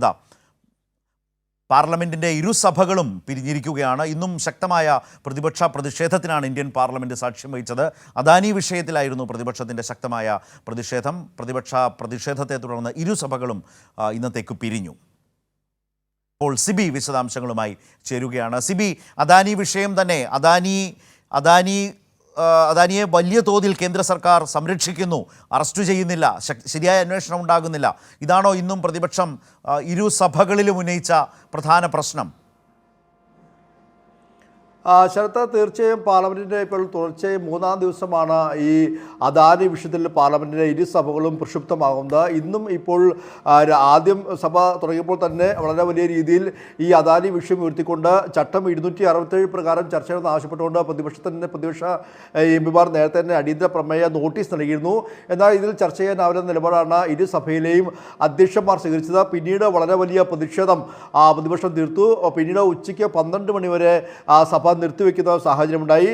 ഇതാ പാർലമെന്റിന്റെ ഇരുസഭകളും പിരിഞ്ഞിരിക്കുകയാണ്. ഇന്നും ശക്തമായ പ്രതിഷേധത്തിനാണ് ഇന്ത്യൻ പാർലമെന്റ് സാക്ഷ്യം വഹിച്ചത്. അദാനി വിഷയത്തിലായിരുന്നു പ്രതിപക്ഷത്തിന്റെ ശക്തമായ പ്രതിഷേധത്തെ തുടർന്ന് ഇരുസഭകളും ഇന്നത്തേക്ക് പിരിഞ്ഞു. ഇപ്പോൾ സിബി വിശദാംശങ്ങളുമായി ചേരുകയാണ്. സിബി, അദാനി വിഷയം തന്നെ, അദാനിയെ വലിയ തോതിൽ കേന്ദ്ര സർക്കാർ സംരക്ഷിക്കുന്നു, അറസ്റ്റ് ചെയ്യുന്നില്ല, ശരിയായ അന്വേഷണം ഉണ്ടാകുന്നില്ല. ഇതാണോ ഇന്നും പ്രതിപക്ഷം ഇരുസഭകളിലും ഉന്നയിച്ച പ്രധാന പ്രശ്നം? ശരത്ത്, തീർച്ചയായും പാർലമെൻറ്റിൻ്റെ ഇപ്പോൾ തുടർച്ചയായി മൂന്നാം ദിവസമാണ് ഈ അദാനി വിഷയത്തിൽ പാർലമെൻറ്റിൻ്റെ ഇരുസഭകളും പ്രക്ഷുബ്ധമാകുന്നത്. ഇന്നും ഇപ്പോൾ ആദ്യം സഭ തുടങ്ങിയപ്പോൾ തന്നെ വളരെ വലിയ രീതിയിൽ ഈ അദാനി വിഷയം ഉയർത്തിക്കൊണ്ട് ചട്ടം 267 പ്രകാരം ചർച്ച ചെയ്യണമെന്ന് ആവശ്യപ്പെട്ടുകൊണ്ട് പ്രതിപക്ഷ എംപിമാർ നേരത്തെ തന്നെ അടിയന്തര പ്രമേയ നോട്ടീസ് നൽകിയിരുന്നു. എന്നാൽ ഇതിൽ ചർച്ച ചെയ്യാനാവില്ലെന്ന നിലപാടാണ് ഇരുസഭയിലെയും അധ്യക്ഷന്മാർ സ്വീകരിച്ചത്. പിന്നീട് വളരെ വലിയ പ്രതിഷേധം പ്രതിപക്ഷം തീർത്തു. പിന്നീട് ഉച്ചയ്ക്ക് 12 മണി വരെ സഭ നിർത്തിവെക്കുന്ന സാഹചര്യമുണ്ടായി.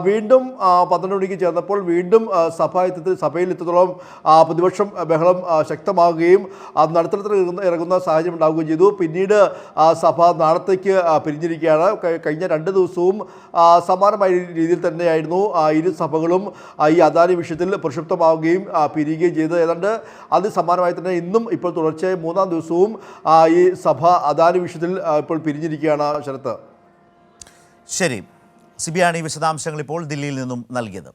വീണ്ടും 12 മണിക്ക് ചേർന്നപ്പോൾ വീണ്ടും സഭയിൽ എത്രത്തോളം പ്രതിപക്ഷം ബഹളം ശക്തമാകുകയും നടുത്തളത്തിൽ ഇറങ്ങുന്ന സാഹചര്യം ഉണ്ടാവുകയും ചെയ്തു. പിന്നീട് സഭ നാളത്തേക്ക് പിരിഞ്ഞിരിക്കുകയാണ്. കഴിഞ്ഞ 2 ദിവസവും സമാനമായ രീതിയിൽ തന്നെയായിരുന്നു ഇരു സഭകളും ഈ അദാനി വിഷയത്തിൽ പ്രക്ഷുബ്ധമാവുകയും പിരിയുകയും ചെയ്തത്. ഏതാണ്ട് അത് സമാനമായി തന്നെ ഇന്നും ഇപ്പോൾ തുടർച്ചയായി മൂന്നാം ദിവസവും ഈ സഭ അദാനി വിഷയത്തിൽ ഇപ്പോൾ പിരിഞ്ഞിരിക്കുകയാണ്. ശരത്ത്, ശരി, സിബിയാണ് ഈ വിശദാംശങ്ങൾ ഇപ്പോൾ ദില്ലിയിൽ നിന്നും നൽകിയത്.